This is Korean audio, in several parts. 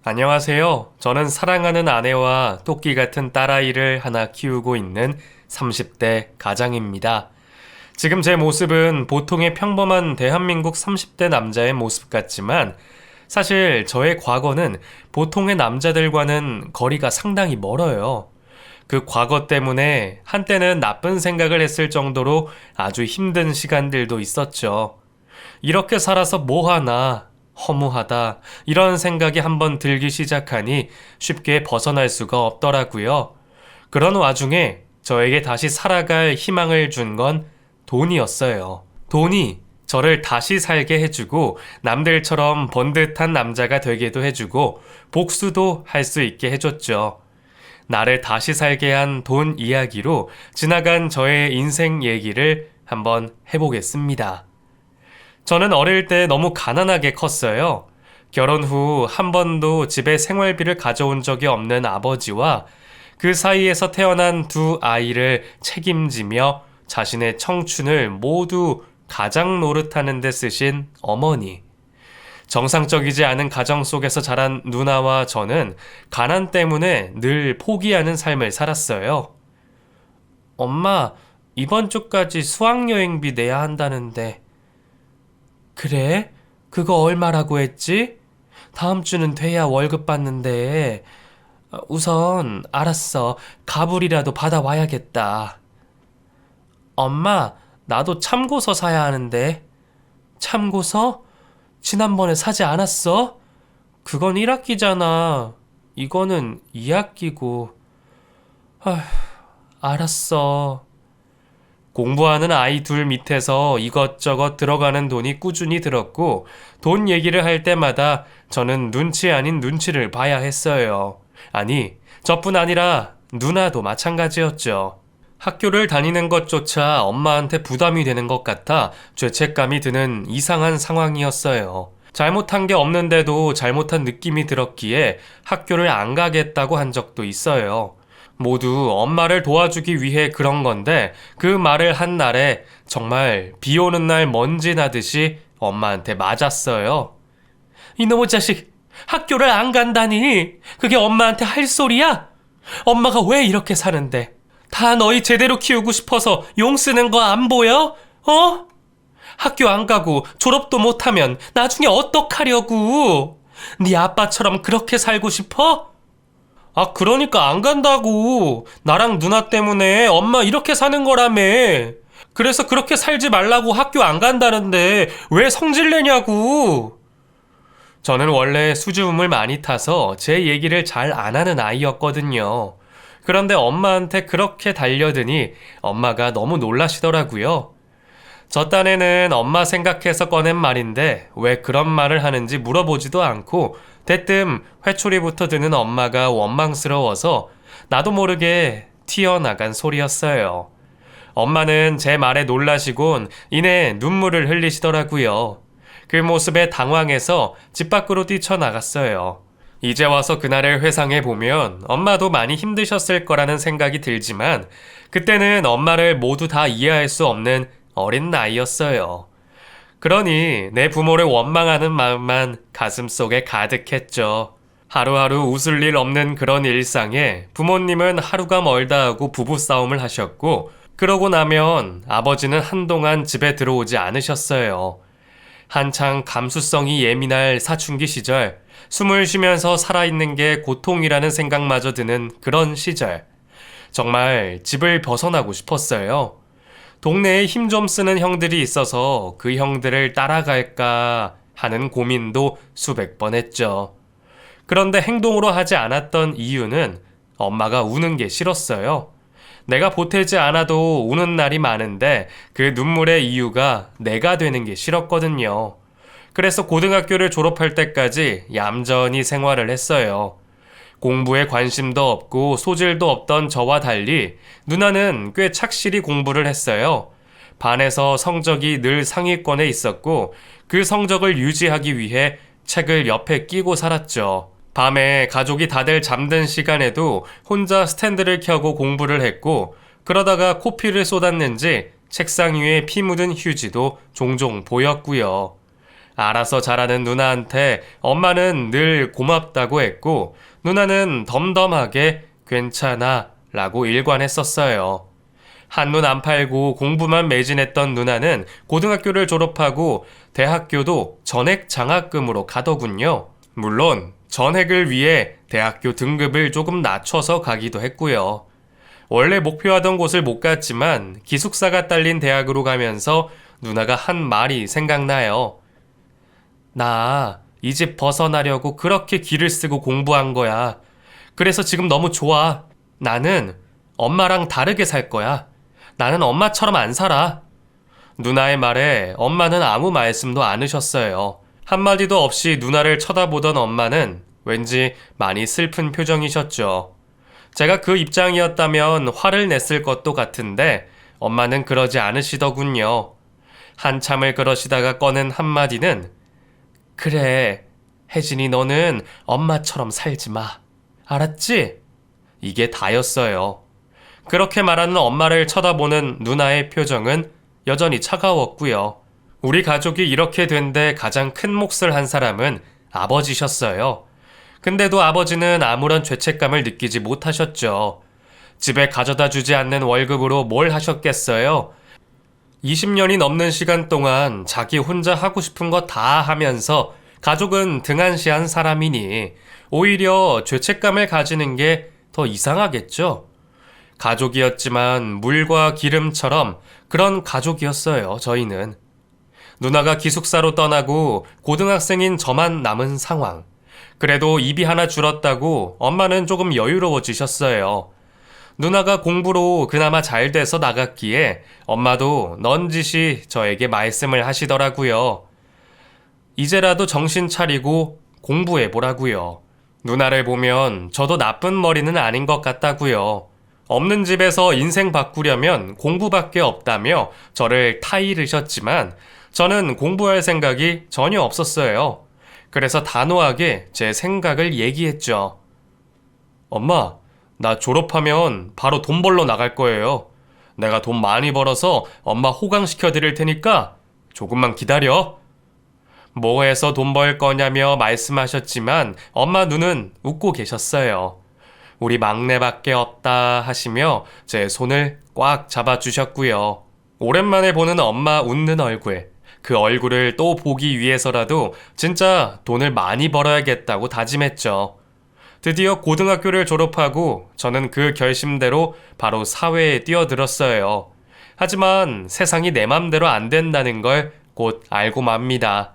안녕하세요. 저는 사랑하는 아내와 토끼 같은 딸아이를 하나 키우고 있는 30대 가장입니다. 지금 제 모습은 보통의 평범한 대한민국 30대 남자의 모습 같지만 사실 저의 과거는 보통의 남자들과는 거리가 상당히 멀어요. 그 과거 때문에 한때는 나쁜 생각을 했을 정도로 아주 힘든 시간들도 있었죠. 이렇게 살아서 뭐하나, 허무하다, 이런 생각이 한번 들기 시작하니 쉽게 벗어날 수가 없더라고요. 그런 와중에 저에게 다시 살아갈 희망을 준 건 돈이었어요. 돈이 저를 다시 살게 해주고 남들처럼 번듯한 남자가 되게도 해주고 복수도 할 수 있게 해줬죠. 나를 다시 살게 한 돈 이야기로 지나간 저의 인생 얘기를 한번 해보겠습니다. 저는 어릴 때 너무 가난하게 컸어요. 결혼 후 한 번도 집에 생활비를 가져온 적이 없는 아버지와 그 사이에서 태어난 두 아이를 책임지며 자신의 청춘을 모두 가장 노릇하는 데 쓰신 어머니. 정상적이지 않은 가정 속에서 자란 누나와 저는 가난 때문에 늘 포기하는 삶을 살았어요. 엄마, 이번 주까지 수학여행비 내야 한다는데. 그래? 그거 얼마라고 했지? 다음 주는 돼야 월급 받는데. 우선 알았어. 가불이라도 받아와야겠다. 엄마, 나도 참고서 사야 하는데. 참고서? 지난번에 사지 않았어? 그건 1학기잖아. 이거는 2학기고. 아휴, 알았어. 공부하는 아이 둘 밑에서 이것저것 들어가는 돈이 꾸준히 들었고, 돈 얘기를 할 때마다 저는 눈치 아닌 눈치를 봐야 했어요. 아니, 저뿐 아니라 누나도 마찬가지였죠. 학교를 다니는 것조차 엄마한테 부담이 되는 것 같아 죄책감이 드는 이상한 상황이었어요. 잘못한 게 없는데도 잘못한 느낌이 들었기에 학교를 안 가겠다고 한 적도 있어요. 모두 엄마를 도와주기 위해 그런 건데 그 말을 한 날에 정말 비 오는 날 먼지 나듯이 엄마한테 맞았어요. 이놈의 자식, 학교를 안 간다니? 그게 엄마한테 할 소리야? 엄마가 왜 이렇게 사는데? 다 너희 제대로 키우고 싶어서 용 쓰는 거 안 보여? 어? 학교 안 가고 졸업도 못하면 나중에 어떡하려고? 네 아빠처럼 그렇게 살고 싶어? 아, 그러니까 안 간다고. 나랑 누나 때문에 엄마 이렇게 사는 거라며. 그래서 그렇게 살지 말라고 학교 안 간다는데 왜 성질 내냐고. 저는 원래 수줍음을 많이 타서 제 얘기를 잘 안 하는 아이였거든요. 그런데 엄마한테 그렇게 달려드니 엄마가 너무 놀라시더라고요. 저 딴에는 엄마 생각해서 꺼낸 말인데 왜 그런 말을 하는지 물어보지도 않고 대뜸 회초리부터 드는 엄마가 원망스러워서 나도 모르게 튀어나간 소리였어요. 엄마는 제 말에 놀라시곤 이내 눈물을 흘리시더라고요. 그 모습에 당황해서 집 밖으로 뛰쳐나갔어요. 이제 와서 그날을 회상해보면 엄마도 많이 힘드셨을 거라는 생각이 들지만 그때는 엄마를 모두 다 이해할 수 없는 어린 나이였어요. 그러니 내 부모를 원망하는 마음만 가슴속에 가득했죠. 하루하루 웃을 일 없는 그런 일상에 부모님은 하루가 멀다 하고 부부싸움을 하셨고 그러고 나면 아버지는 한동안 집에 들어오지 않으셨어요. 한창 감수성이 예민할 사춘기 시절, 숨을 쉬면서 살아있는 게 고통이라는 생각마저 드는 그런 시절. 정말 집을 벗어나고 싶었어요. 동네에 힘 좀 쓰는 형들이 있어서 그 형들을 따라갈까 하는 고민도 수백 번 했죠. 그런데 행동으로 하지 않았던 이유는 엄마가 우는 게 싫었어요. 내가 보태지 않아도 우는 날이 많은데 그 눈물의 이유가 내가 되는 게 싫었거든요. 그래서 고등학교를 졸업할 때까지 얌전히 생활을 했어요. 공부에 관심도 없고 소질도 없던 저와 달리 누나는 꽤 착실히 공부를 했어요. 반에서 성적이 늘 상위권에 있었고 그 성적을 유지하기 위해 책을 옆에 끼고 살았죠. 밤에 가족이 다들 잠든 시간에도 혼자 스탠드를 켜고 공부를 했고 그러다가 코피를 쏟았는지 책상 위에 피 묻은 휴지도 종종 보였고요. 알아서 잘하는 누나한테 엄마는 늘 고맙다고 했고, 누나는 덤덤하게 괜찮아 라고 일관했었어요. 한눈 안 팔고 공부만 매진했던 누나는 고등학교를 졸업하고 대학교도 전액 장학금으로 가더군요. 물론 전액을 위해 대학교 등급을 조금 낮춰서 가기도 했고요. 원래 목표하던 곳을 못 갔지만 기숙사가 딸린 대학으로 가면서 누나가 한 말이 생각나요. 나 이 집 벗어나려고 그렇게 기를 쓰고 공부한 거야. 그래서 지금 너무 좋아. 나는 엄마랑 다르게 살 거야. 나는 엄마처럼 안 살아. 누나의 말에 엄마는 아무 말씀도 않으셨어요. 한마디도 없이 누나를 쳐다보던 엄마는 왠지 많이 슬픈 표정이셨죠. 제가 그 입장이었다면 화를 냈을 것도 같은데 엄마는 그러지 않으시더군요. 한참을 그러시다가 꺼낸 한마디는 그래, 혜진이 너는 엄마처럼 살지 마. 알았지? 이게 다였어요. 그렇게 말하는 엄마를 쳐다보는 누나의 표정은 여전히 차가웠고요. 우리 가족이 이렇게 된 데 가장 큰 몫을 한 사람은 아버지셨어요. 근데도 아버지는 아무런 죄책감을 느끼지 못하셨죠. 집에 가져다 주지 않는 월급으로 뭘 하셨겠어요? 20년이 넘는 시간 동안 자기 혼자 하고 싶은 거 다 하면서 가족은 등한시한 사람이니 오히려 죄책감을 가지는 게 더 이상하겠죠? 가족이었지만 물과 기름처럼 그런 가족이었어요, 저희는. 누나가 기숙사로 떠나고 고등학생인 저만 남은 상황. 그래도 입이 하나 줄었다고 엄마는 조금 여유로워지셨어요. 누나가 공부로 그나마 잘 돼서 나갔기에 엄마도 넌지시 저에게 말씀을 하시더라고요. 이제라도 정신 차리고 공부해보라고요. 누나를 보면 저도 나쁜 머리는 아닌 것 같다고요. 없는 집에서 인생 바꾸려면 공부밖에 없다며 저를 타이르셨지만 저는 공부할 생각이 전혀 없었어요. 그래서 단호하게 제 생각을 얘기했죠. 엄마, 나 졸업하면 바로 돈 벌러 나갈 거예요. 내가 돈 많이 벌어서 엄마 호강시켜 드릴 테니까 조금만 기다려. 뭐 해서 돈 벌 거냐며 말씀하셨지만 엄마 눈은 웃고 계셨어요. 우리 막내밖에 없다 하시며 제 손을 꽉 잡아주셨고요. 오랜만에 보는 엄마 웃는 얼굴. 그 얼굴을 또 보기 위해서라도 진짜 돈을 많이 벌어야겠다고 다짐했죠. 드디어 고등학교를 졸업하고 저는 그 결심대로 바로 사회에 뛰어들었어요. 하지만 세상이 내 맘대로 안 된다는 걸 곧 알고 맙니다.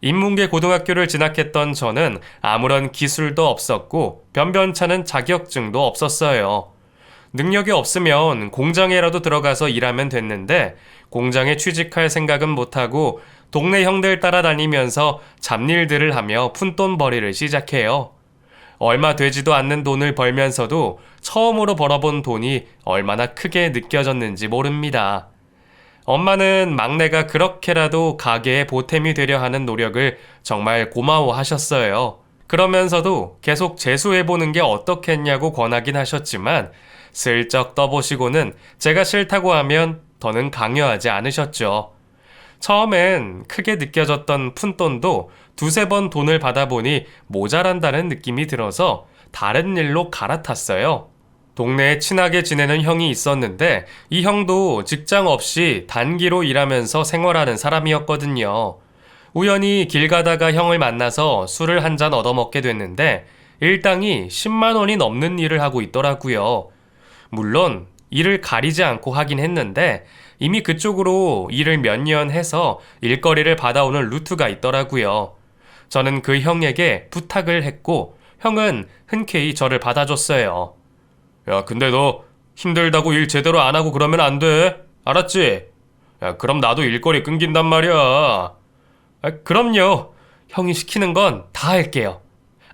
인문계 고등학교를 진학했던 저는 아무런 기술도 없었고 변변찮은 자격증도 없었어요. 능력이 없으면 공장에라도 들어가서 일하면 됐는데 공장에 취직할 생각은 못하고 동네 형들 따라다니면서 잡일들을 하며 푼돈벌이를 시작해요. 얼마 되지도 않는 돈을 벌면서도 처음으로 벌어본 돈이 얼마나 크게 느껴졌는지 모릅니다. 엄마는 막내가 그렇게라도 가게에 보탬이 되려 하는 노력을 정말 고마워하셨어요. 그러면서도 계속 재수해보는 게 어떻겠냐고 권하긴 하셨지만 슬쩍 떠보시고는 제가 싫다고 하면 더는 강요하지 않으셨죠. 처음엔 크게 느껴졌던 푼돈도 두세 번 돈을 받아보니 모자란다는 느낌이 들어서 다른 일로 갈아탔어요. 동네에 친하게 지내는 형이 있었는데 이 형도 직장 없이 단기로 일하면서 생활하는 사람이었거든요. 우연히 길 가다가 형을 만나서 술을 한 잔 얻어먹게 됐는데 일당이 10만 원이 넘는 일을 하고 있더라고요. 물론 일을 가리지 않고 하긴 했는데 이미 그쪽으로 일을 몇 년 해서 일거리를 받아오는 루트가 있더라고요. 저는 그 형에게 부탁을 했고 형은 흔쾌히 저를 받아줬어요. 야, 근데 너 힘들다고 일 제대로 안 하고 그러면 안 돼. 알았지? 야, 그럼 나도 일거리 끊긴단 말이야. 그럼요. 형이 시키는 건 다 할게요.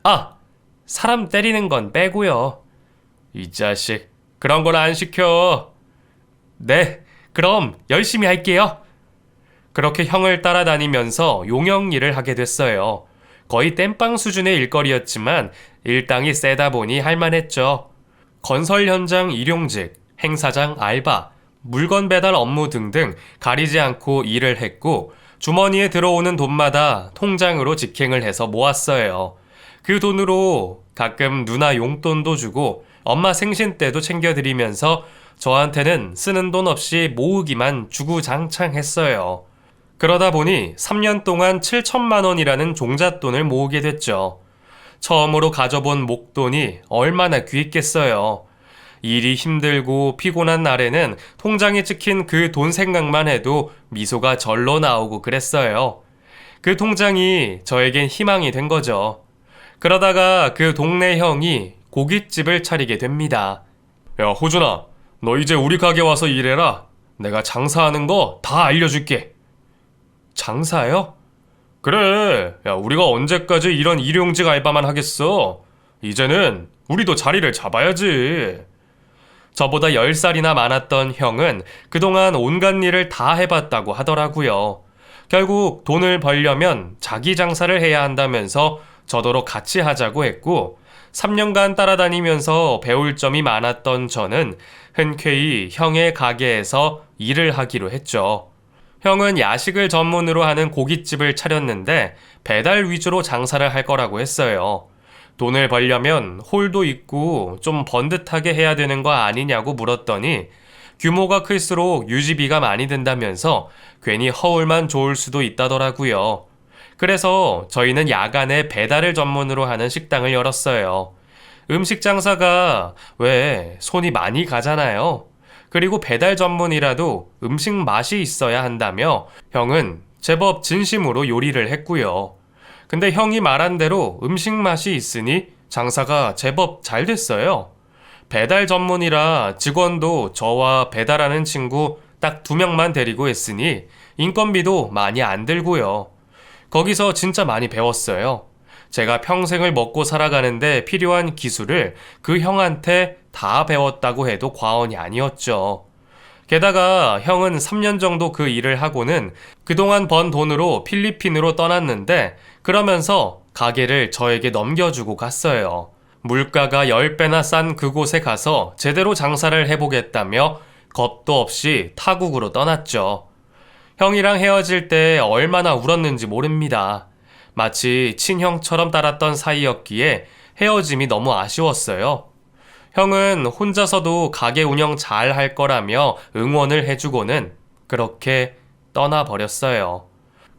아, 사람 때리는 건 빼고요. 이 자식, 그런 건 안 시켜. 네, 그럼 열심히 할게요. 그렇게 형을 따라다니면서 용역 일을 하게 됐어요. 거의 땜빵 수준의 일거리였지만 일당이 세다 보니 할만했죠. 건설 현장 일용직, 행사장 알바, 물건 배달 업무 등등 가리지 않고 일을 했고 주머니에 들어오는 돈마다 통장으로 직행을 해서 모았어요. 그 돈으로 가끔 누나 용돈도 주고 엄마 생신 때도 챙겨드리면서 저한테는 쓰는 돈 없이 모으기만 주구장창했어요. 그러다 보니 3년 동안 7천만 원이라는 종잣돈을 모으게 됐죠. 처음으로 가져본 목돈이 얼마나 귀했겠어요. 일이 힘들고 피곤한 날에는 통장에 찍힌 그 돈 생각만 해도 미소가 절로 나오고 그랬어요. 그 통장이 저에겐 희망이 된 거죠. 그러다가 그 동네 형이 고깃집을 차리게 됩니다. 야, 호준아, 너 이제 우리 가게 와서 일해라. 내가 장사하는 거 다 알려줄게. 장사요? 그래, 야, 우리가 언제까지 이런 일용직 알바만 하겠어? 이제는 우리도 자리를 잡아야지. 저보다 10살이나 많았던 형은 그동안 온갖 일을 다 해봤다고 하더라고요. 결국 돈을 벌려면 자기 장사를 해야 한다면서 저더러 같이 하자고 했고, 3년간 따라다니면서 배울 점이 많았던 저는 흔쾌히 형의 가게에서 일을 하기로 했죠. 형은 야식을 전문으로 하는 고깃집을 차렸는데 배달 위주로 장사를 할 거라고 했어요. 돈을 벌려면 홀도 있고 좀 번듯하게 해야 되는 거 아니냐고 물었더니 규모가 클수록 유지비가 많이 든다면서 괜히 허울만 좋을 수도 있다더라고요. 그래서 저희는 야간에 배달을 전문으로 하는 식당을 열었어요. 음식 장사가 왜 손이 많이 가잖아요. 그리고 배달 전문이라도 음식 맛이 있어야 한다며 형은 제법 진심으로 요리를 했고요. 근데 형이 말한 대로 음식 맛이 있으니 장사가 제법 잘 됐어요. 배달 전문이라 직원도 저와 배달하는 친구 딱 2명만 데리고 했으니 인건비도 많이 안 들고요. 거기서 진짜 많이 배웠어요. 제가 평생을 먹고 살아가는데 필요한 기술을 그 형한테 다 배웠다고 해도 과언이 아니었죠. 게다가 형은 3년 정도 그 일을 하고는 그동안 번 돈으로 필리핀으로 떠났는데 그러면서 가게를 저에게 넘겨주고 갔어요. 물가가 10배나 싼 그곳에 가서 제대로 장사를 해보겠다며 겁도 없이 타국으로 떠났죠. 형이랑 헤어질 때 얼마나 울었는지 모릅니다. 마치 친형처럼 따랐던 사이였기에 헤어짐이 너무 아쉬웠어요. 형은 혼자서도 가게 운영 잘 할 거라며 응원을 해주고는 그렇게 떠나버렸어요.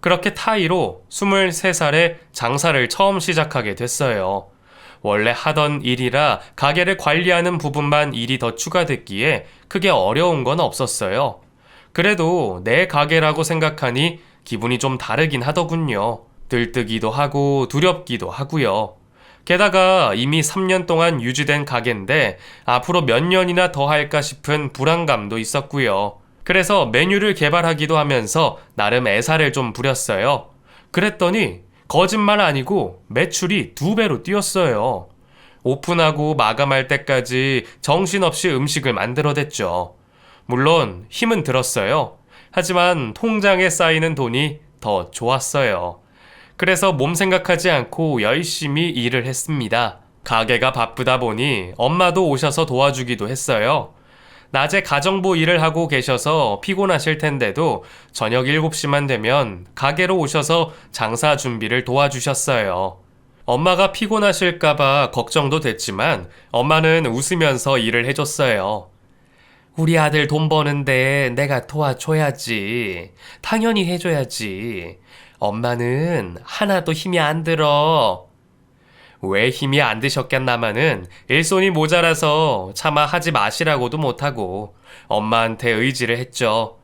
그렇게 타이로 23살에 장사를 처음 시작하게 됐어요. 원래 하던 일이라 가게를 관리하는 부분만 일이 더 추가됐기에 크게 어려운 건 없었어요. 그래도 내 가게라고 생각하니 기분이 좀 다르긴 하더군요. 들뜨기도 하고 두렵기도 하고요. 게다가 이미 3년 동안 유지된 가게인데 앞으로 몇 년이나 더 할까 싶은 불안감도 있었고요. 그래서 메뉴를 개발하기도 하면서 나름 애사를 좀 부렸어요. 그랬더니 거짓말 아니고 매출이 2배로 뛰었어요. 오픈하고 마감할 때까지 정신없이 음식을 만들어댔죠. 물론 힘은 들었어요. 하지만 통장에 쌓이는 돈이 더 좋았어요. 그래서 몸 생각하지 않고 열심히 일을 했습니다. 가게가 바쁘다 보니 엄마도 오셔서 도와주기도 했어요. 낮에 가정부 일을 하고 계셔서 피곤하실 텐데도 저녁 7시만 되면 가게로 오셔서 장사 준비를 도와주셨어요. 엄마가 피곤하실까봐 걱정도 됐지만 엄마는 웃으면서 일을 해줬어요. 우리 아들 돈 버는데 내가 도와줘야지. 당연히 해줘야지. 엄마는 하나도 힘이 안 들어. 왜 힘이 안 드셨겠나마는 일손이 모자라서 차마 하지 마시라고도 못하고 엄마한테 의지를 했죠.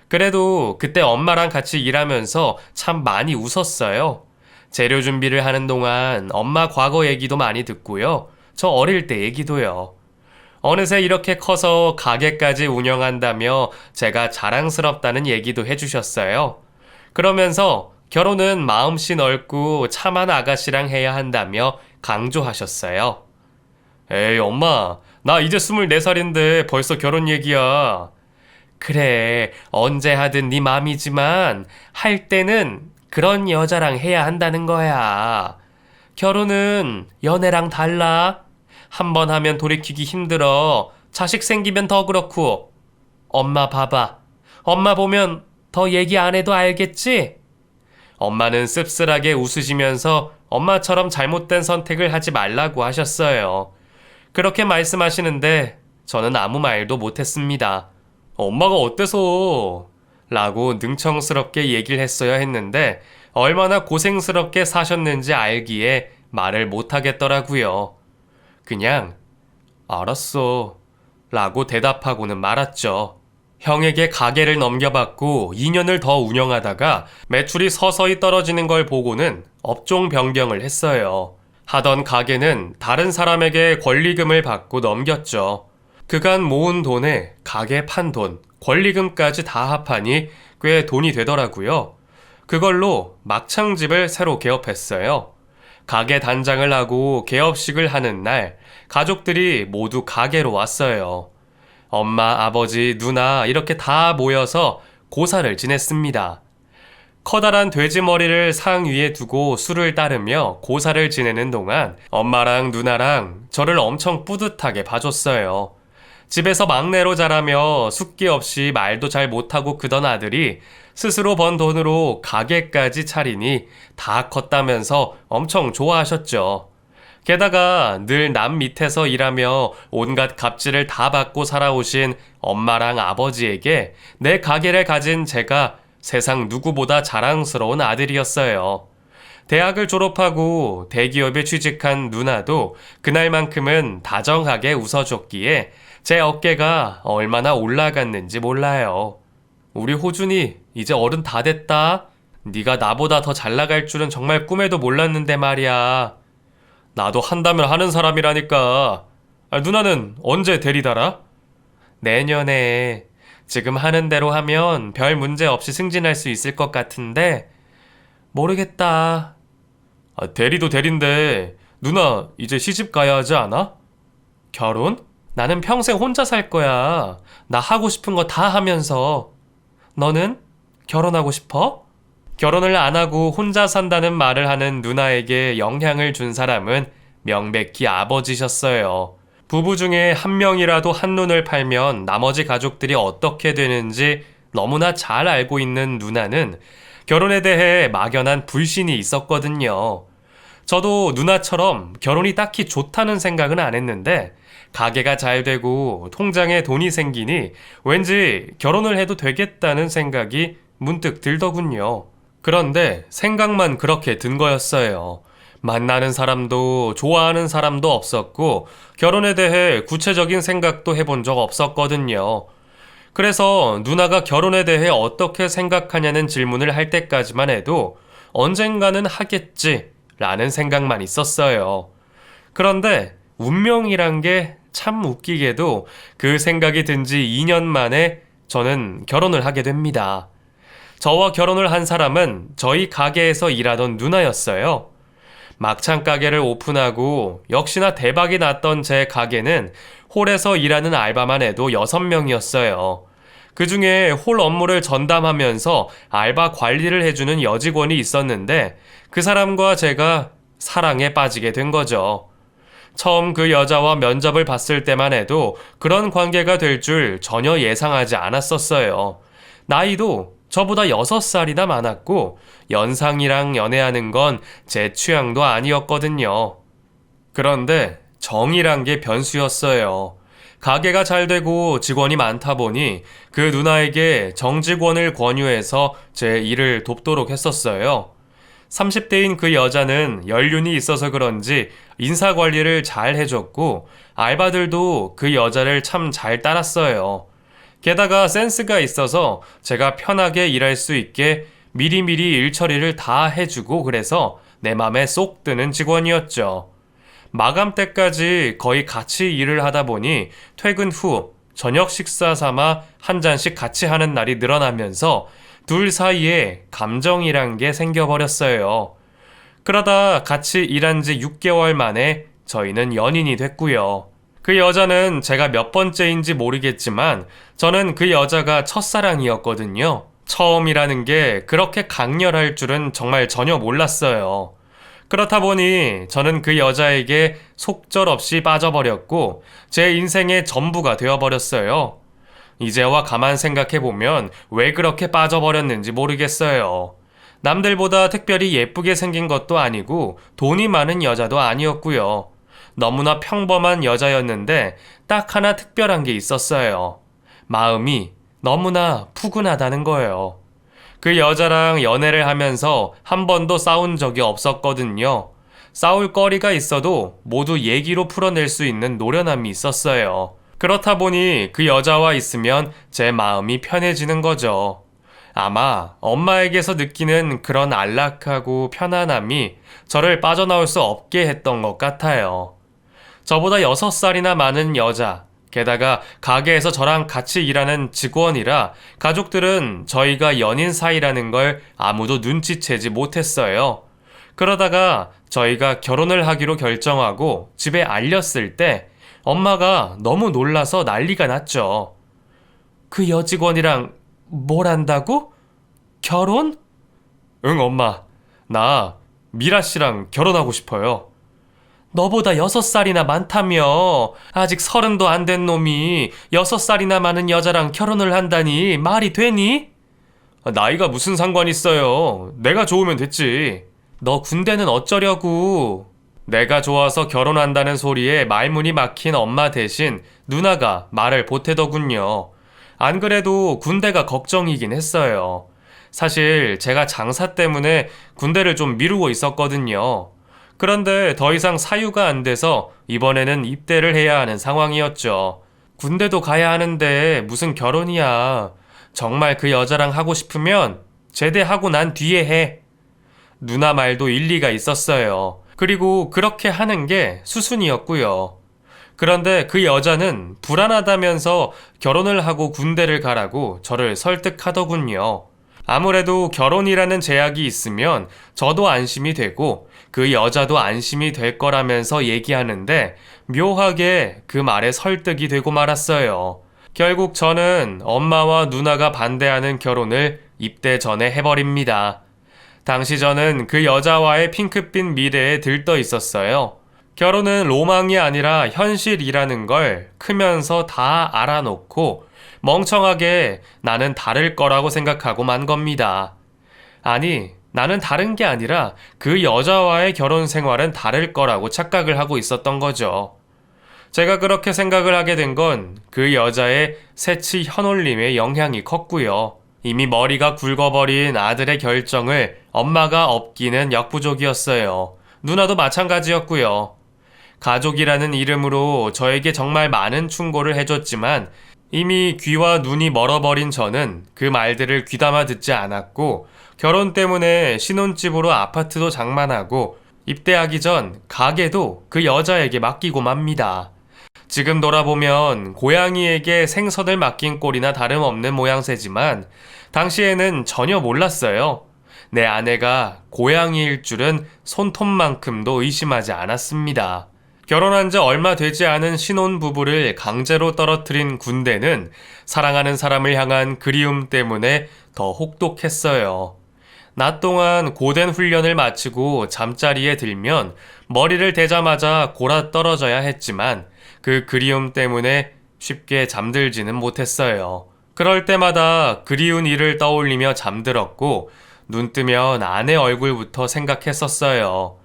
그래도 그때 엄마랑 같이 일하면서 참 많이 웃었어요. 재료 준비를 하는 동안 엄마 과거 얘기도 많이 듣고요. 저 어릴 때 얘기도요. 어느새 이렇게 커서 가게까지 운영한다며 제가 자랑스럽다는 얘기도 해주셨어요. 그러면서 결혼은 마음씨 넓고 참한 아가씨랑 해야 한다며 강조하셨어요. 에이, 엄마, 나 이제 24살인데 벌써 결혼 얘기야. 그래, 언제 하든 네 맘이지만 할 때는 그런 여자랑 해야 한다는 거야. 결혼은 연애랑 달라. 한 번 하면 돌이키기 힘들어. 자식 생기면 더 그렇고. 엄마 봐봐. 엄마 보면 더 얘기 안 해도 알겠지? 엄마는 씁쓸하게 웃으시면서 엄마처럼 잘못된 선택을 하지 말라고 하셨어요. 그렇게 말씀하시는데 저는 아무 말도 못했습니다. 엄마가 어때서? 라고 능청스럽게 얘기를 했어야 했는데 얼마나 고생스럽게 사셨는지 알기에 말을 못하겠더라고요. 그냥 알았어 라고 대답하고는 말았죠. 형에게 가게를 넘겨받고 2년을 더 운영하다가 매출이 서서히 떨어지는 걸 보고는 업종 변경을 했어요. 하던 가게는 다른 사람에게 권리금을 받고 넘겼죠. 그간 모은 돈에 가게 판 돈, 권리금까지 다 합하니 꽤 돈이 되더라고요. 그걸로 막창집을 새로 개업했어요. 가게 단장을 하고 개업식을 하는 날 가족들이 모두 가게로 왔어요. 엄마, 아버지, 누나 이렇게 다 모여서 고사를 지냈습니다. 커다란 돼지 머리를 상 위에 두고 술을 따르며 고사를 지내는 동안 엄마랑 누나랑 저를 엄청 뿌듯하게 봐줬어요. 집에서 막내로 자라며 숫기 없이 말도 잘 못하고 크던 아들이 스스로 번 돈으로 가게까지 차리니 다 컸다면서 엄청 좋아하셨죠. 게다가 늘 남 밑에서 일하며 온갖 갑질을 다 받고 살아오신 엄마랑 아버지에게 내 가게를 가진 제가 세상 누구보다 자랑스러운 아들이었어요. 대학을 졸업하고 대기업에 취직한 누나도 그날만큼은 다정하게 웃어줬기에 제 어깨가 얼마나 올라갔는지 몰라요. 우리 호준이 이제 어른 다 됐다. 네가 나보다 더 잘 나갈 줄은 정말 꿈에도 몰랐는데 말이야. 나도 한다면 하는 사람이라니까. 누나는 언제 대리 달아? 내년에. 지금 하는 대로 하면 별 문제 없이 승진할 수 있을 것 같은데 모르겠다. 대리도 대리인데 누나 이제 시집 가야 하지 않아? 결혼? 나는 평생 혼자 살 거야. 나 하고 싶은 거 다 하면서. 너는 결혼하고 싶어? 결혼을 안 하고 혼자 산다는 말을 하는 누나에게 영향을 준 사람은 명백히 아버지셨어요. 부부 중에 한 명이라도 한눈을 팔면 나머지 가족들이 어떻게 되는지 너무나 잘 알고 있는 누나는 결혼에 대해 막연한 불신이 있었거든요. 저도 누나처럼 결혼이 딱히 좋다는 생각은 안 했는데 가게가 잘 되고 통장에 돈이 생기니 왠지 결혼을 해도 되겠다는 생각이 문득 들더군요. 그런데 생각만 그렇게 든 거였어요. 만나는 사람도 좋아하는 사람도 없었고 결혼에 대해 구체적인 생각도 해본 적 없었거든요. 그래서 누나가 결혼에 대해 어떻게 생각하냐는 질문을 할 때까지만 해도 언젠가는 하겠지 라는 생각만 있었어요. 그런데 운명이란 게 참 웃기게도 그 생각이 든 지 2년 만에 저는 결혼을 하게 됩니다. 저와 결혼을 한 사람은 저희 가게에서 일하던 누나였어요. 막창 가게를 오픈하고 역시나 대박이 났던 제 가게는 홀에서 일하는 알바만 해도 6명이었어요. 그 중에 홀 업무를 전담하면서 알바 관리를 해주는 여직원이 있었는데 그 사람과 제가 사랑에 빠지게 된 거죠. 처음 그 여자와 면접을 봤을 때만 해도 그런 관계가 될 줄 전혀 예상하지 않았었어요. 나이도 저보다 6살이나 많았고 연상이랑 연애하는 건 제 취향도 아니었거든요. 그런데 정이란 게 변수였어요. 가게가 잘 되고 직원이 많다 보니 그 누나에게 정직원을 권유해서 제 일을 돕도록 했었어요. 30대인 그 여자는 연륜이 있어서 그런지 인사 관리를 잘 해줬고 알바들도 그 여자를 참 잘 따랐어요. 게다가 센스가 있어서 제가 편하게 일할 수 있게 미리미리 일 처리를 다 해주고 그래서 내 맘에 쏙 드는 직원이었죠. 마감 때까지 거의 같이 일을 하다 보니 퇴근 후 저녁 식사 삼아 한 잔씩 같이 하는 날이 늘어나면서 둘 사이에 감정이란 게 생겨버렸어요. 그러다 같이 일한 지 6개월 만에 저희는 연인이 됐고요. 그 여자는 제가 몇 번째인지 모르겠지만 저는 그 여자가 첫사랑이었거든요. 처음이라는 게 그렇게 강렬할 줄은 정말 전혀 몰랐어요. 그렇다 보니 저는 그 여자에게 속절없이 빠져버렸고 제 인생의 전부가 되어버렸어요. 이제와 가만 생각해보면 왜 그렇게 빠져버렸는지 모르겠어요. 남들보다 특별히 예쁘게 생긴 것도 아니고 돈이 많은 여자도 아니었고요. 너무나 평범한 여자였는데 딱 하나 특별한 게 있었어요. 마음이 너무나 푸근하다는 거예요. 그 여자랑 연애를 하면서 한 번도 싸운 적이 없었거든요. 싸울 거리가 있어도 모두 얘기로 풀어낼 수 있는 노련함이 있었어요. 그렇다 보니 그 여자와 있으면 제 마음이 편해지는 거죠. 아마 엄마에게서 느끼는 그런 안락하고 편안함이 저를 빠져나올 수 없게 했던 것 같아요. 저보다 6살이나 많은 여자, 게다가 가게에서 저랑 같이 일하는 직원이라 가족들은 저희가 연인 사이라는 걸 아무도 눈치채지 못했어요. 그러다가 저희가 결혼을 하기로 결정하고 집에 알렸을 때 엄마가 너무 놀라서 난리가 났죠. 그 여직원이랑 뭘 한다고? 결혼? 응, 엄마. 나 미라 씨랑 결혼하고 싶어요. 너보다 6살이나 많다며. 아직 30도 안 된 놈이 6살이나 많은 여자랑 결혼을 한다니 말이 되니? 나이가 무슨 상관 있어요. 내가 좋으면 됐지. 너 군대는 어쩌려고. 내가 좋아서 결혼한다는 소리에 말문이 막힌 엄마 대신 누나가 말을 보태더군요. 안 그래도 군대가 걱정이긴 했어요. 사실 제가 장사 때문에 군대를 좀 미루고 있었거든요. 그런데 더 이상 사유가 안 돼서 이번에는 입대를 해야 하는 상황이었죠. 군대도 가야 하는데 무슨 결혼이야. 정말 그 여자랑 하고 싶으면 제대하고 난 뒤에 해. 누나 말도 일리가 있었어요. 그리고 그렇게 하는 게 수순이었고요. 그런데 그 여자는 불안하다면서 결혼을 하고 군대를 가라고 저를 설득하더군요. 아무래도 결혼이라는 제약이 있으면 저도 안심이 되고 그 여자도 안심이 될 거라면서 얘기하는데 묘하게 그 말에 설득이 되고 말았어요. 결국 저는 엄마와 누나가 반대하는 결혼을 입대 전에 해버립니다. 당시 저는 그 여자와의 핑크빛 미래에 들떠 있었어요. 결혼은 로망이 아니라 현실이라는 걸 크면서 다 알아놓고 멍청하게 나는 다를 거라고 생각하고 만 겁니다. 아니, 나는 다른 게 아니라 그 여자와의 결혼 생활은 다를 거라고 착각을 하고 있었던 거죠. 제가 그렇게 생각을 하게 된 건 그 여자의 새치 현올림의 영향이 컸고요. 이미 머리가 굵어버린 아들의 결정을 엄마가 업기는 역부족이었어요. 누나도 마찬가지였고요. 가족이라는 이름으로 저에게 정말 많은 충고를 해줬지만 이미 귀와 눈이 멀어버린 저는 그 말들을 귀담아 듣지 않았고 결혼 때문에 신혼집으로 아파트도 장만하고 입대하기 전 가게도 그 여자에게 맡기고 맙니다. 지금 돌아보면 고양이에게 생선을 맡긴 꼴이나 다름없는 모양새지만 당시에는 전혀 몰랐어요. 내 아내가 고양이일 줄은 손톱만큼도 의심하지 않았습니다. 결혼한 지 얼마 되지 않은 신혼부부를 강제로 떨어뜨린 군대는 사랑하는 사람을 향한 그리움 때문에 더 혹독했어요. 낮 동안 고된 훈련을 마치고 잠자리에 들면 머리를 대자마자 골아 떨어져야 했지만 그 그리움 때문에 쉽게 잠들지는 못했어요. 그럴 때마다 그리운 일을 떠올리며 잠들었고 눈 뜨면 아내 얼굴부터 생각했었어요.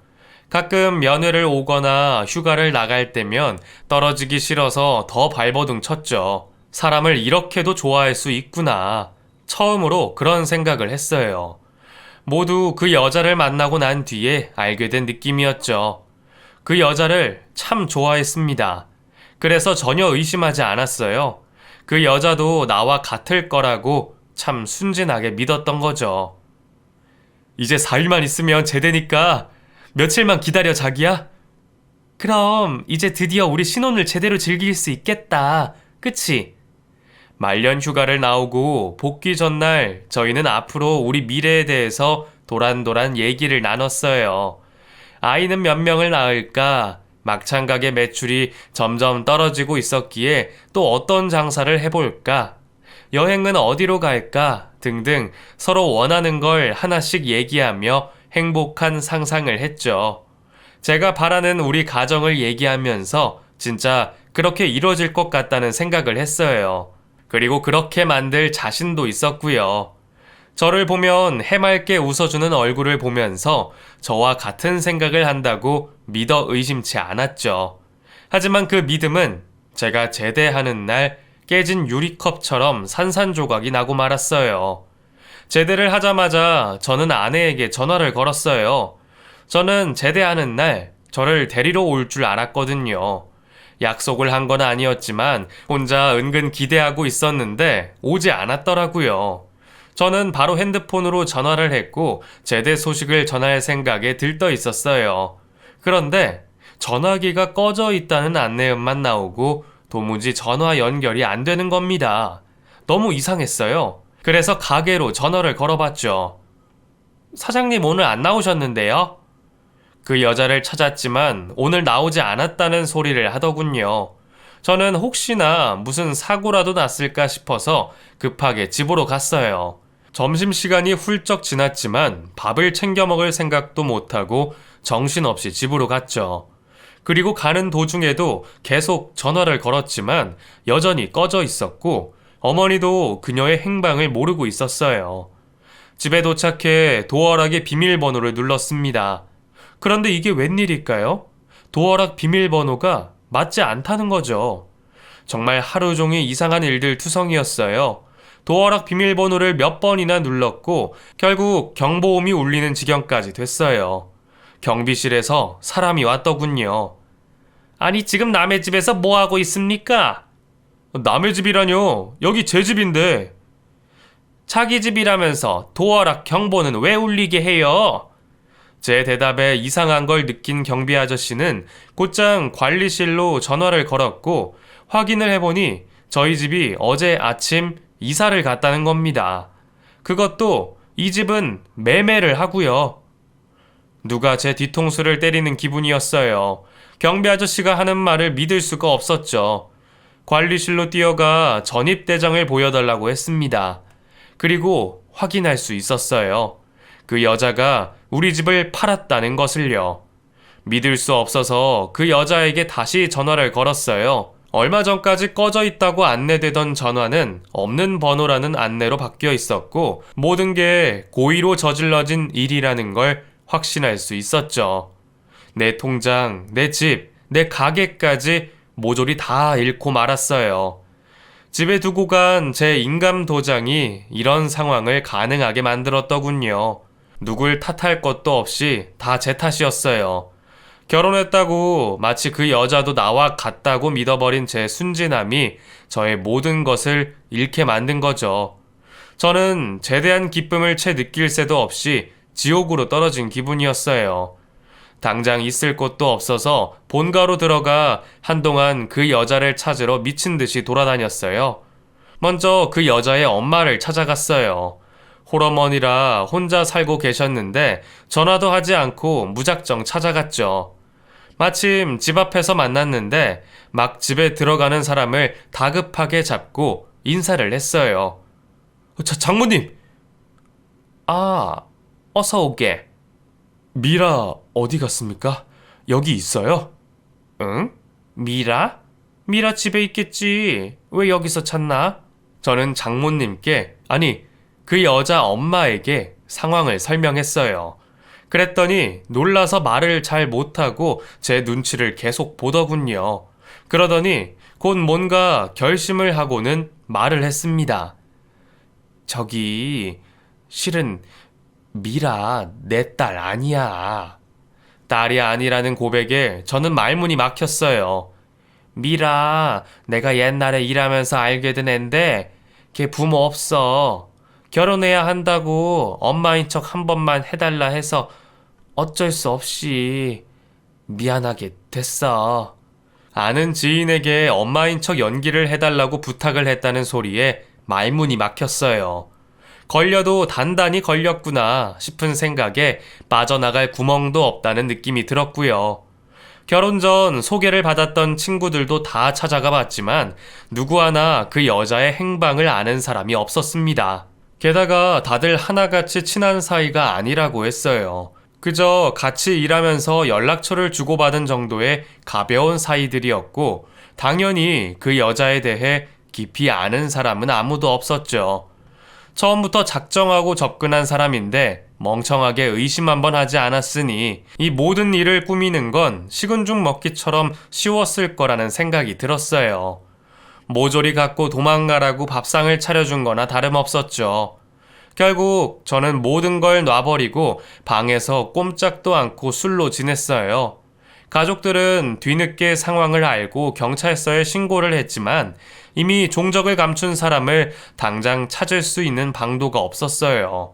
가끔 면회를 오거나 휴가를 나갈 때면 떨어지기 싫어서 더 발버둥 쳤죠. 사람을 이렇게도 좋아할 수 있구나. 처음으로 그런 생각을 했어요. 모두 그 여자를 만나고 난 뒤에 알게 된 느낌이었죠. 그 여자를 참 좋아했습니다. 그래서 전혀 의심하지 않았어요. 그 여자도 나와 같을 거라고 참 순진하게 믿었던 거죠. 이제 4일만 있으면 제대니까 며칠만 기다려, 자기야. 그럼 이제 드디어 우리 신혼을 제대로 즐길 수 있겠다. 그치? 말년 휴가를 나오고 복귀 전날 저희는 앞으로 우리 미래에 대해서 도란도란 얘기를 나눴어요. 아이는 몇 명을 낳을까? 막창 가게 매출이 점점 떨어지고 있었기에 또 어떤 장사를 해볼까? 여행은 어디로 갈까? 등등 서로 원하는 걸 하나씩 얘기하며 행복한 상상을 했죠. 제가 바라는 우리 가정을 얘기하면서 진짜 그렇게 이루어질 것 같다는 생각을 했어요. 그리고 그렇게 만들 자신도 있었고요. 저를 보면 해맑게 웃어주는 얼굴을 보면서 저와 같은 생각을 한다고 믿어 의심치 않았죠. 하지만 그 믿음은 제가 제대하는 날 깨진 유리컵처럼 산산조각이 나고 말았어요. 제대를 하자마자 저는 아내에게 전화를 걸었어요. 저는 제대하는 날 저를 데리러 올 줄 알았거든요. 약속을 한 건 아니었지만 혼자 은근 기대하고 있었는데 오지 않았더라고요. 저는 바로 핸드폰으로 전화를 했고 제대 소식을 전할 생각에 들떠 있었어요. 그런데 전화기가 꺼져 있다는 안내음만 나오고 도무지 전화 연결이 안 되는 겁니다. 너무 이상했어요. 그래서 가게로 전화를 걸어봤죠. 사장님 오늘 안 나오셨는데요? 그 여자를 찾았지만 오늘 나오지 않았다는 소리를 하더군요. 저는 혹시나 무슨 사고라도 났을까 싶어서 급하게 집으로 갔어요. 점심시간이 훌쩍 지났지만 밥을 챙겨 먹을 생각도 못하고 정신없이 집으로 갔죠. 그리고 가는 도중에도 계속 전화를 걸었지만 여전히 꺼져 있었고 어머니도 그녀의 행방을 모르고 있었어요. 집에 도착해 도어락의 비밀번호를 눌렀습니다. 그런데 이게 웬일일까요? 도어락 비밀번호가 맞지 않다는 거죠. 정말 하루 종일 이상한 일들 투성이었어요. 도어락 비밀번호를 몇 번이나 눌렀고 결국 경보음이 울리는 지경까지 됐어요. 경비실에서 사람이 왔더군요. 아니 지금 남의 집에서 뭐 하고 있습니까? 남의 집이라뇨? 여기 제 집인데. 자기 집이라면서 도어락 경보는 왜 울리게 해요? 제 대답에 이상한 걸 느낀 경비 아저씨는 곧장 관리실로 전화를 걸었고 확인을 해보니 저희 집이 어제 아침 이사를 갔다는 겁니다. 그것도 이 집은 매매를 하고요. 누가 제 뒤통수를 때리는 기분이었어요. 경비 아저씨가 하는 말을 믿을 수가 없었죠. 관리실로 뛰어가 전입대장을 보여달라고 했습니다. 그리고 확인할 수 있었어요. 그 여자가 우리 집을 팔았다는 것을요. 믿을 수 없어서 그 여자에게 다시 전화를 걸었어요. 얼마 전까지 꺼져 있다고 안내되던 전화는 없는 번호라는 안내로 바뀌어 있었고 모든 게 고의로 저질러진 일이라는 걸 확신할 수 있었죠. 내 통장, 내 집, 내 가게까지 모조리 다 잃고 말았어요. 집에 두고 간 제 인감 도장이 이런 상황을 가능하게 만들었더군요. 누굴 탓할 것도 없이 다 제 탓이었어요. 결혼했다고 마치 그 여자도 나와 같다고 믿어버린 제 순진함이 저의 모든 것을 잃게 만든 거죠. 저는 제대한 기쁨을 채 느낄 새도 없이 지옥으로 떨어진 기분이었어요. 당장 있을 곳도 없어서 본가로 들어가 한동안 그 여자를 찾으러 미친 듯이 돌아다녔어요. 먼저 그 여자의 엄마를 찾아갔어요. 홀어머니라 혼자 살고 계셨는데 전화도 하지 않고 무작정 찾아갔죠. 마침 집 앞에서 만났는데 막 집에 들어가는 사람을 다급하게 잡고 인사를 했어요. 장모님! 아, 어서 오게. 미라 어디 갔습니까? 여기 있어요? 응? 미라? 미라 집에 있겠지. 왜 여기서 찾나? 저는 장모님께, 아니, 그 여자 엄마에게 상황을 설명했어요. 그랬더니 놀라서 말을 잘 못하고 제 눈치를 계속 보더군요. 그러더니 곧 뭔가 결심을 하고는 말을 했습니다. 저기, 실은 미라 내 딸 아니야. 딸이 아니라는 고백에 저는 말문이 막혔어요. 미라, 내가 옛날에 일하면서 알게 된 앤데 걔 부모 없어. 결혼해야 한다고 엄마인 척 한 번만 해달라 해서 어쩔 수 없이 미안하게 됐어. 아는 지인에게 엄마인 척 연기를 해달라고 부탁을 했다는 소리에 말문이 막혔어요. 걸려도 단단히 걸렸구나 싶은 생각에 빠져나갈 구멍도 없다는 느낌이 들었고요. 결혼 전 소개를 받았던 친구들도 다 찾아가 봤지만 누구 하나 그 여자의 행방을 아는 사람이 없었습니다. 게다가 다들 하나같이 친한 사이가 아니라고 했어요. 그저 같이 일하면서 연락처를 주고받은 정도의 가벼운 사이들이었고 당연히 그 여자에 대해 깊이 아는 사람은 아무도 없었죠. 처음부터 작정하고 접근한 사람인데 멍청하게 의심 한번 하지 않았으니 이 모든 일을 꾸미는 건 식은 죽 먹기처럼 쉬웠을 거라는 생각이 들었어요. 모조리 갖고 도망가라고 밥상을 차려준 거나 다름없었죠. 결국 저는 모든 걸 놔버리고 방에서 꼼짝도 않고 술로 지냈어요. 가족들은 뒤늦게 상황을 알고 경찰서에 신고를 했지만 이미 종적을 감춘 사람을 당장 찾을 수 있는 방도가 없었어요.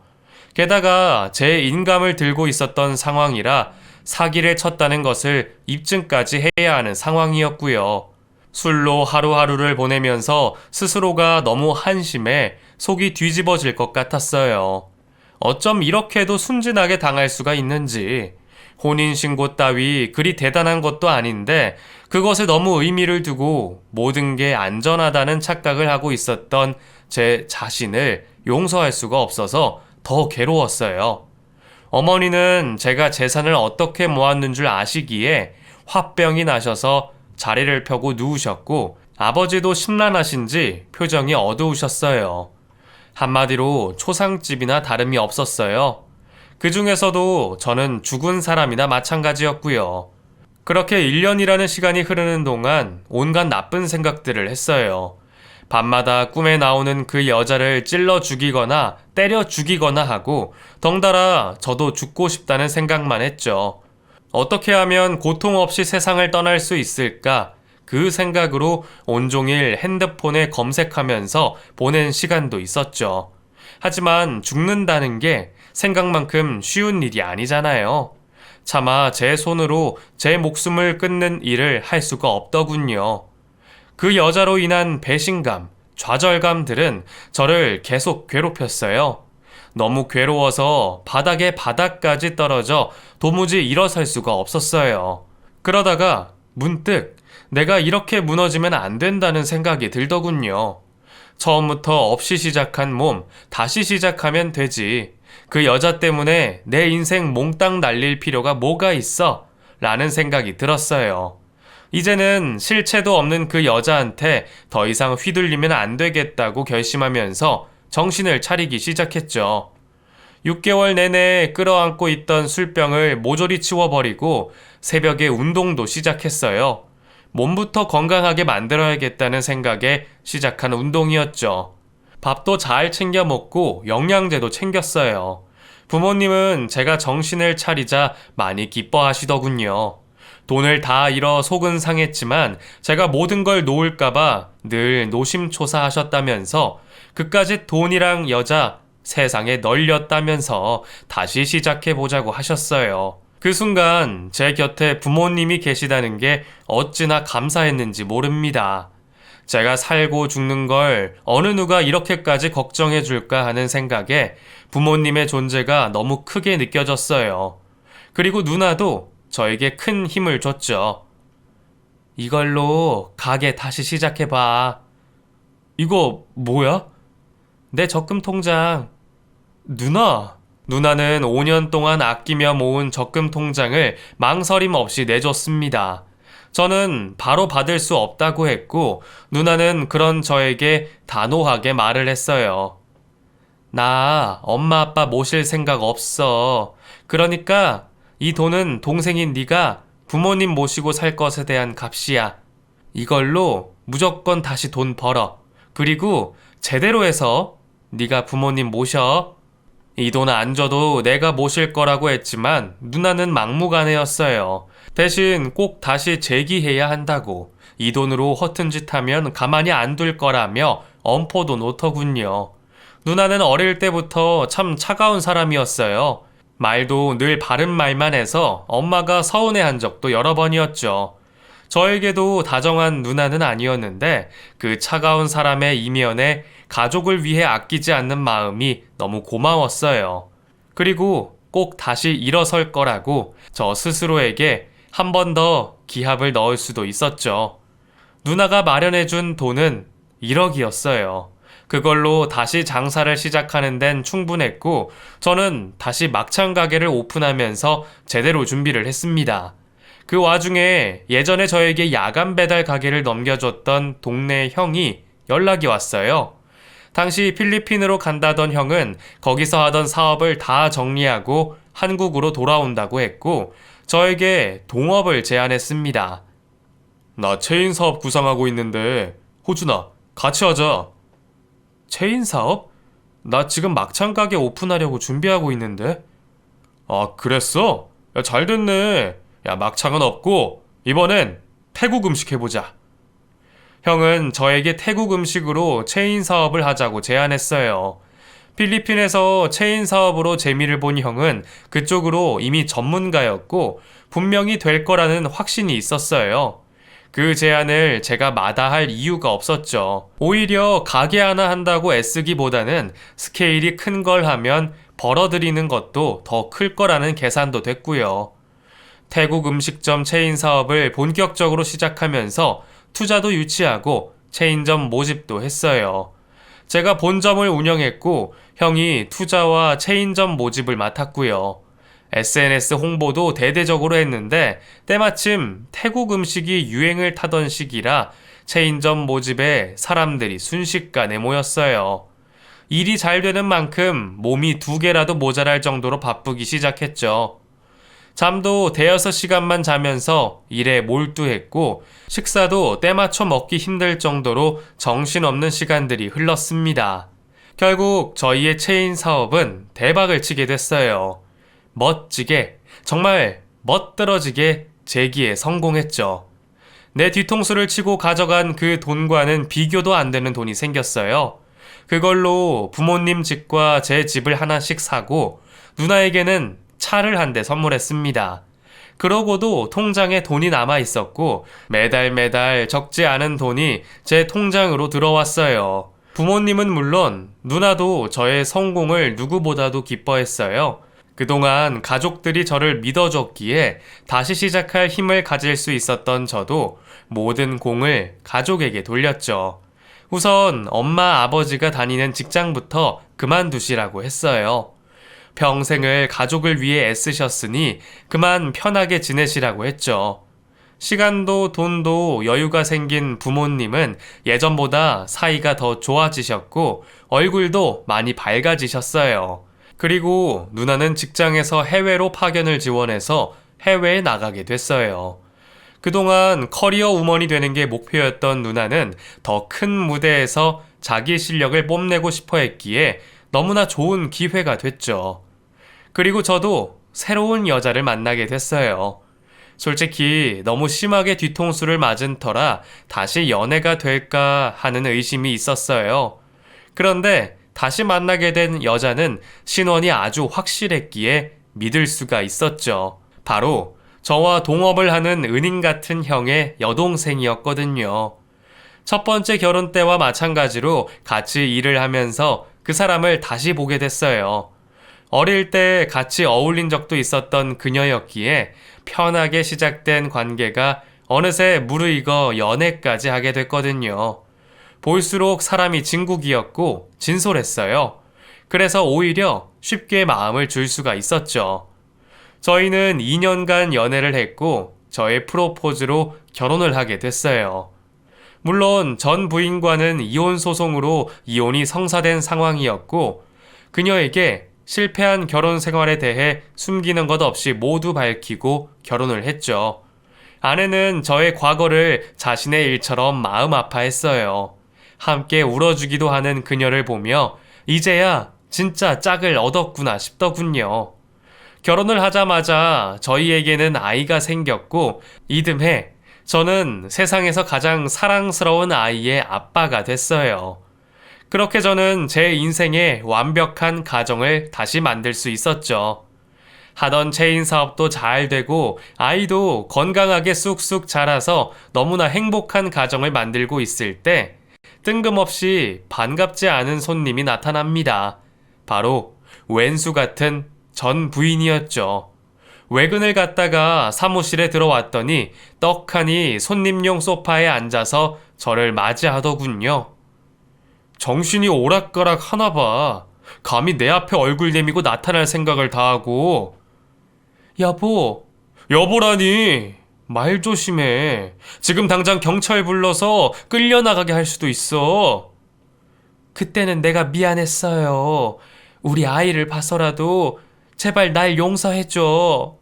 게다가 제 인감을 들고 있었던 상황이라 사기를 쳤다는 것을 입증까지 해야 하는 상황이었고요. 술로 하루하루를 보내면서 스스로가 너무 한심해 속이 뒤집어질 것 같았어요. 어쩜 이렇게도 순진하게 당할 수가 있는지. 혼인신고 따위 그리 대단한 것도 아닌데 그것에 너무 의미를 두고 모든 게 안전하다는 착각을 하고 있었던 제 자신을 용서할 수가 없어서 더 괴로웠어요. 어머니는 제가 재산을 어떻게 모았는 줄 아시기에 화병이 나셔서 자리를 펴고 누우셨고 아버지도 심란하신지 표정이 어두우셨어요. 한마디로 초상집이나 다름이 없었어요. 그 중에서도 저는 죽은 사람이나 마찬가지였고요. 그렇게 1년이라는 시간이 흐르는 동안 온갖 나쁜 생각들을 했어요. 밤마다 꿈에 나오는 그 여자를 찔러 죽이거나 때려 죽이거나 하고 덩달아 저도 죽고 싶다는 생각만 했죠. 어떻게 하면 고통 없이 세상을 떠날 수 있을까? 그 생각으로 온종일 핸드폰에 검색하면서 보낸 시간도 있었죠. 하지만 죽는다는 게 생각만큼 쉬운 일이 아니잖아요. 차마 제 손으로 제 목숨을 끊는 일을 할 수가 없더군요. 그 여자로 인한 배신감, 좌절감들은 저를 계속 괴롭혔어요. 너무 괴로워서 바닥에 바닥까지 떨어져 도무지 일어설 수가 없었어요. 그러다가 문득 내가 이렇게 무너지면 안 된다는 생각이 들더군요. 처음부터 없이 시작한 몸, 다시 시작하면 되지. 그 여자 때문에 내 인생 몽땅 날릴 필요가 뭐가 있어? 라는 생각이 들었어요. 이제는 실체도 없는 그 여자한테 더 이상 휘둘리면 안 되겠다고 결심하면서 정신을 차리기 시작했죠. 6개월 내내 끌어안고 있던 술병을 모조리 치워버리고 새벽에 운동도 시작했어요. 몸부터 건강하게 만들어야겠다는 생각에 시작한 운동이었죠. 밥도 잘 챙겨 먹고 영양제도 챙겼어요. 부모님은 제가 정신을 차리자 많이 기뻐하시더군요. 돈을 다 잃어 속은 상했지만 제가 모든 걸 놓을까봐 늘 노심초사하셨다면서 그까짓 돈이랑 여자 세상에 널렸다면서 다시 시작해보자고 하셨어요. 그 순간 제 곁에 부모님이 계시다는 게 어찌나 감사했는지 모릅니다. 제가 살고 죽는 걸 어느 누가 이렇게까지 걱정해 줄까 하는 생각에 부모님의 존재가 너무 크게 느껴졌어요. 그리고 누나도 저에게 큰 힘을 줬죠. 이걸로 가게 다시 시작해봐. 이거 뭐야? 내 적금 통장. 누나는 5년 동안 아끼며 모은 적금 통장을 망설임 없이 내줬습니다. 저는 바로 받을 수 없다고 했고 누나는 그런 저에게 단호하게 말을 했어요. 나 엄마 아빠 모실 생각 없어. 그러니까 이 돈은 동생인 네가 부모님 모시고 살 것에 대한 값이야. 이걸로 무조건 다시 돈 벌어. 그리고 제대로 해서 네가 부모님 모셔. 이 돈 안 줘도 내가 모실 거라고 했지만 누나는 막무가내였어요. 대신 꼭 다시 재기해야 한다고. 이 돈으로 허튼 짓 하면 가만히 안 둘 거라며 엄포도 놓더군요. 누나는 어릴 때부터 참 차가운 사람이었어요. 말도 늘 바른 말만 해서 엄마가 서운해한 적도 여러 번이었죠. 저에게도 다정한 누나는 아니었는데 그 차가운 사람의 이면에 가족을 위해 아끼지 않는 마음이 너무 고마웠어요. 그리고 꼭 다시 일어설 거라고 저 스스로에게 한 번 더 기합을 넣을 수도 있었죠. 누나가 마련해준 돈은 1억이었어요. 그걸로 다시 장사를 시작하는 데는 충분했고 저는 다시 막창 가게를 오픈하면서 제대로 준비를 했습니다. 그 와중에 예전에 저에게 야간 배달 가게를 넘겨줬던 동네 형이 연락이 왔어요. 당시 필리핀으로 간다던 형은 거기서 하던 사업을 다 정리하고 한국으로 돌아온다고 했고 저에게 동업을 제안했습니다. 나 체인 사업 구상하고 있는데 호준아 같이 하자. 체인 사업? 나 지금 막창 가게 오픈하려고 준비하고 있는데. 아 그랬어? 야, 잘 됐네. 야 막창은 없고 이번엔 태국 음식 해보자. 형은 저에게 태국 음식으로 체인 사업을 하자고 제안했어요. 필리핀에서 체인 사업으로 재미를 본 형은 그쪽으로 이미 전문가였고 분명히 될 거라는 확신이 있었어요. 그 제안을 제가 마다할 이유가 없었죠. 오히려 가게 하나 한다고 애쓰기보다는 스케일이 큰 걸 하면 벌어들이는 것도 더 클 거라는 계산도 됐고요. 태국 음식점 체인 사업을 본격적으로 시작하면서 투자도 유치하고 체인점 모집도 했어요. 제가 본점을 운영했고 형이 투자와 체인점 모집을 맡았고요. SNS 홍보도 대대적으로 했는데 때마침 태국 음식이 유행을 타던 시기라 체인점 모집에 사람들이 순식간에 모였어요. 일이 잘 되는 만큼 몸이 2개라도 모자랄 정도로 바쁘기 시작했죠. 잠도 대여섯 시간만 자면서 일에 몰두했고 식사도 때맞춰 먹기 힘들 정도로 정신없는 시간들이 흘렀습니다. 결국 저희의 체인 사업은 대박을 치게 됐어요. 멋지게, 정말 멋들어지게 재기에 성공했죠. 내 뒤통수를 치고 가져간 그 돈과는 비교도 안 되는 돈이 생겼어요. 그걸로 부모님 집과 제 집을 하나씩 사고 누나에게는 차를 한 대 선물했습니다. 그러고도 통장에 돈이 남아 있었고 매달 적지 않은 돈이 제 통장으로 들어왔어요. 부모님은 물론 누나도 저의 성공을 누구보다도 기뻐했어요. 그동안 가족들이 저를 믿어줬기에 다시 시작할 힘을 가질 수 있었던 저도 모든 공을 가족에게 돌렸죠. 우선 엄마 아버지가 다니는 직장부터 그만두시라고 했어요. 평생을 가족을 위해 애쓰셨으니 그만 편하게 지내시라고 했죠. 시간도 돈도 여유가 생긴 부모님은 예전보다 사이가 더 좋아지셨고 얼굴도 많이 밝아지셨어요. 그리고 누나는 직장에서 해외로 파견을 지원해서 해외에 나가게 됐어요. 그동안 커리어 우먼이 되는 게 목표였던 누나는 더 큰 무대에서 자기 실력을 뽐내고 싶어 했기에 너무나 좋은 기회가 됐죠. 그리고 저도 새로운 여자를 만나게 됐어요. 솔직히 너무 심하게 뒤통수를 맞은 터라 다시 연애가 될까 하는 의심이 있었어요. 그런데 다시 만나게 된 여자는 신원이 아주 확실했기에 믿을 수가 있었죠. 바로 저와 동업을 하는 은인 같은 형의 여동생이었거든요. 첫 번째 결혼 때와 마찬가지로 같이 일을 하면서 그 사람을 다시 보게 됐어요. 어릴 때 같이 어울린 적도 있었던 그녀였기에 편하게 시작된 관계가 어느새 무르익어 연애까지 하게 됐거든요. 볼수록 사람이 진국이었고 진솔했어요. 그래서 오히려 쉽게 마음을 줄 수가 있었죠. 저희는 2년간 연애를 했고 저의 프로포즈로 결혼을 하게 됐어요. 물론 전 부인과는 이혼 소송으로 이혼이 성사된 상황이었고 그녀에게 실패한 결혼 생활에 대해 숨기는 것 없이 모두 밝히고 결혼을 했죠. 아내는 저의 과거를 자신의 일처럼 마음 아파했어요. 함께 울어주기도 하는 그녀를 보며 이제야 진짜 짝을 얻었구나 싶더군요. 결혼을 하자마자 저희에게는 아이가 생겼고 이듬해 저는 세상에서 가장 사랑스러운 아이의 아빠가 됐어요. 그렇게 저는 제 인생의 완벽한 가정을 다시 만들 수 있었죠. 하던 체인 사업도 잘 되고 아이도 건강하게 쑥쑥 자라서 너무나 행복한 가정을 만들고 있을 때 뜬금없이 반갑지 않은 손님이 나타납니다. 바로 왼수 같은 전 부인이었죠. 외근을 갔다가 사무실에 들어왔더니 떡하니 손님용 소파에 앉아서 저를 맞이하더군요. 정신이 오락가락 하나 봐. 감히 내 앞에 얼굴 내미고 나타날 생각을 다 하고. 여보라니. 말 조심해. 지금 당장 경찰 불러서 끌려나가게 할 수도 있어. 그때는 내가 미안했어요. 우리 아이를 봐서라도 제발 날 용서해줘.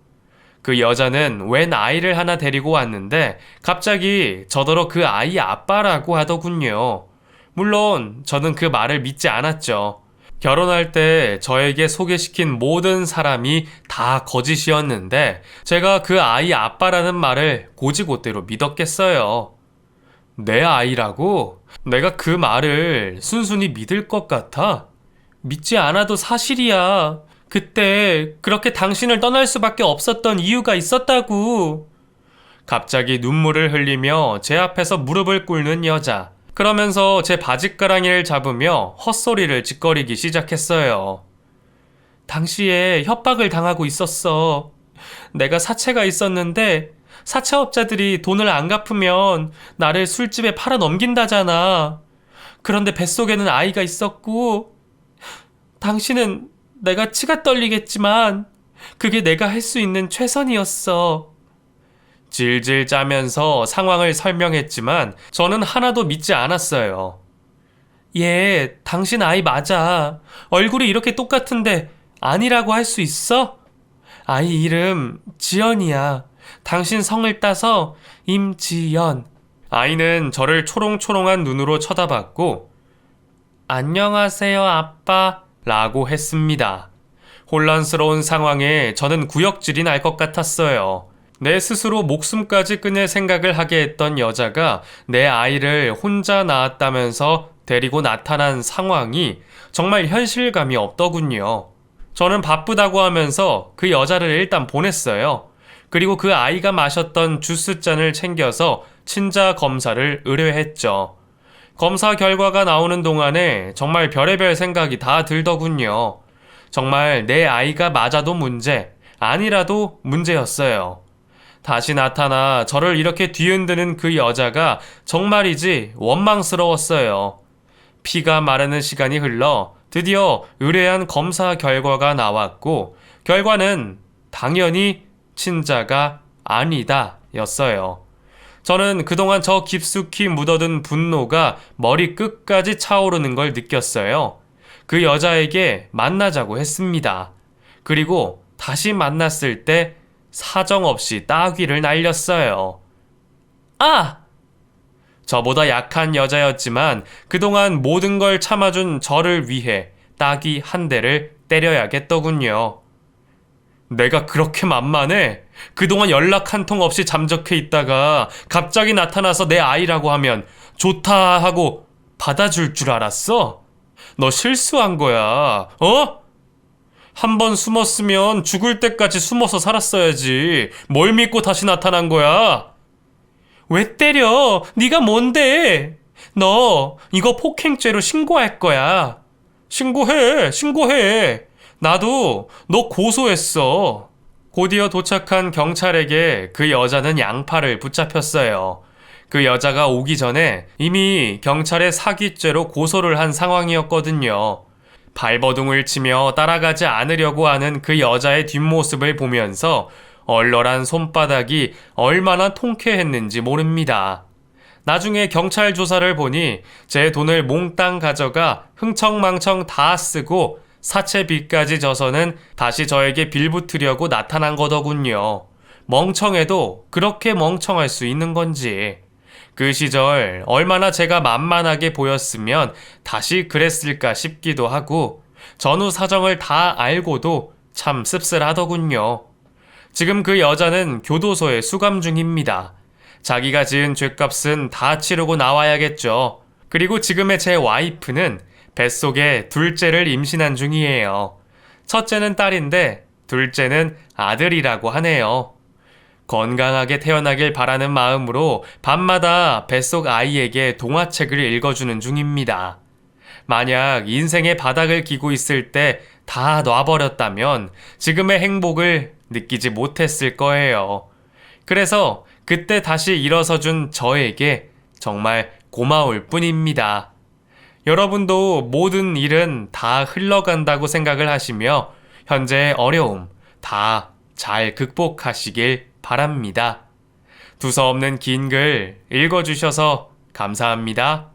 그 여자는 웬 아이를 하나 데리고 왔는데 갑자기 저더러 그 아이 아빠라고 하더군요. 물론 저는 그 말을 믿지 않았죠. 결혼할 때 저에게 소개시킨 모든 사람이 다 거짓이었는데 제가 그 아이 아빠라는 말을 곧이곧대로 믿었겠어요. 내 아이라고? 내가 그 말을 순순히 믿을 것 같아? 믿지 않아도 사실이야. 그때 그렇게 당신을 떠날 수밖에 없었던 이유가 있었다고. 갑자기 눈물을 흘리며 제 앞에서 무릎을 꿇는 여자. 그러면서 제 바짓가랑이를 잡으며 헛소리를 짓거리기 시작했어요. 당시에 협박을 당하고 있었어. 내가 사채가 있었는데 사채업자들이 돈을 안 갚으면 나를 술집에 팔아 넘긴다잖아. 그런데 뱃속에는 아이가 있었고, 당신은 내가 치가 떨리겠지만 그게 내가 할 수 있는 최선이었어. 질질 짜면서 상황을 설명했지만 저는 하나도 믿지 않았어요. 얘, 당신 아이 맞아. 얼굴이 이렇게 똑같은데 아니라고 할 수 있어? 아이 이름 지연이야. 당신 성을 따서 임지연. 아이는 저를 초롱초롱한 눈으로 쳐다봤고 안녕하세요 아빠 라고 했습니다. 혼란스러운 상황에 저는 구역질이 날 것 같았어요. 내 스스로 목숨까지 끊을 생각을 하게 했던 여자가 내 아이를 혼자 낳았다면서 데리고 나타난 상황이 정말 현실감이 없더군요. 저는 바쁘다고 하면서 그 여자를 일단 보냈어요. 그리고 그 아이가 마셨던 주스잔을 챙겨서 친자 검사를 의뢰했죠. 검사 결과가 나오는 동안에 정말 별의별 생각이 다 들더군요. 정말 내 아이가 맞아도 문제, 아니라도 문제였어요. 다시 나타나 저를 이렇게 뒤흔드는 그 여자가 정말이지 원망스러웠어요. 피가 마르는 시간이 흘러 드디어 의뢰한 검사 결과가 나왔고 결과는 당연히 친자가 아니다 였어요. 저는 그동안 저 깊숙이 묻어둔 분노가 머리 끝까지 차오르는 걸 느꼈어요. 그 여자에게 만나자고 했습니다. 그리고 다시 만났을 때 사정없이 따귀를 날렸어요. 아! 저보다 약한 여자였지만 그동안 모든 걸 참아준 저를 위해 따귀 한 대를 때려야겠더군요. 내가 그렇게 만만해? 그동안 연락 한 통 없이 잠적해 있다가 갑자기 나타나서 내 아이라고 하면 좋다 하고 받아줄 줄 알았어? 너 실수한 거야, 어? 한 번 숨었으면 죽을 때까지 숨어서 살았어야지. 뭘 믿고 다시 나타난 거야? 왜 때려? 네가 뭔데? 너 이거 폭행죄로 신고할 거야. 신고해. 나도 너 고소했어. 곧이어 도착한 경찰에게 그 여자는 양팔을 붙잡혔어요. 그 여자가 오기 전에 이미 경찰에 사기죄로 고소를 한 상황이었거든요. 발버둥을 치며 따라가지 않으려고 하는 그 여자의 뒷모습을 보면서 얼얼한 손바닥이 얼마나 통쾌했는지 모릅니다. 나중에 경찰 조사를 보니 제 돈을 몽땅 가져가 흥청망청 다 쓰고 사채빚까지 져서는 다시 저에게 빌붙으려고 나타난 거더군요. 멍청해도 그렇게 멍청할 수 있는 건지. 그 시절 얼마나 제가 만만하게 보였으면 다시 그랬을까 싶기도 하고 전후 사정을 다 알고도 참 씁쓸하더군요. 지금 그 여자는 교도소에 수감 중입니다. 자기가 지은 죄값은 다 치르고 나와야겠죠. 그리고 지금의 제 와이프는 뱃속에 둘째를 임신한 중이에요. 첫째는 딸인데 둘째는 아들이라고 하네요. 건강하게 태어나길 바라는 마음으로 밤마다 뱃속 아이에게 동화책을 읽어주는 중입니다. 만약 인생의 바닥을 기고 있을 때 다 놔버렸다면 지금의 행복을 느끼지 못했을 거예요. 그래서 그때 다시 일어서준 저에게 정말 고마울 뿐입니다. 여러분도 모든 일은 다 흘러간다고 생각을 하시며 현재의 어려움 다 잘 극복하시길 바랍니다. 두서없는 긴 글 읽어주셔서 감사합니다.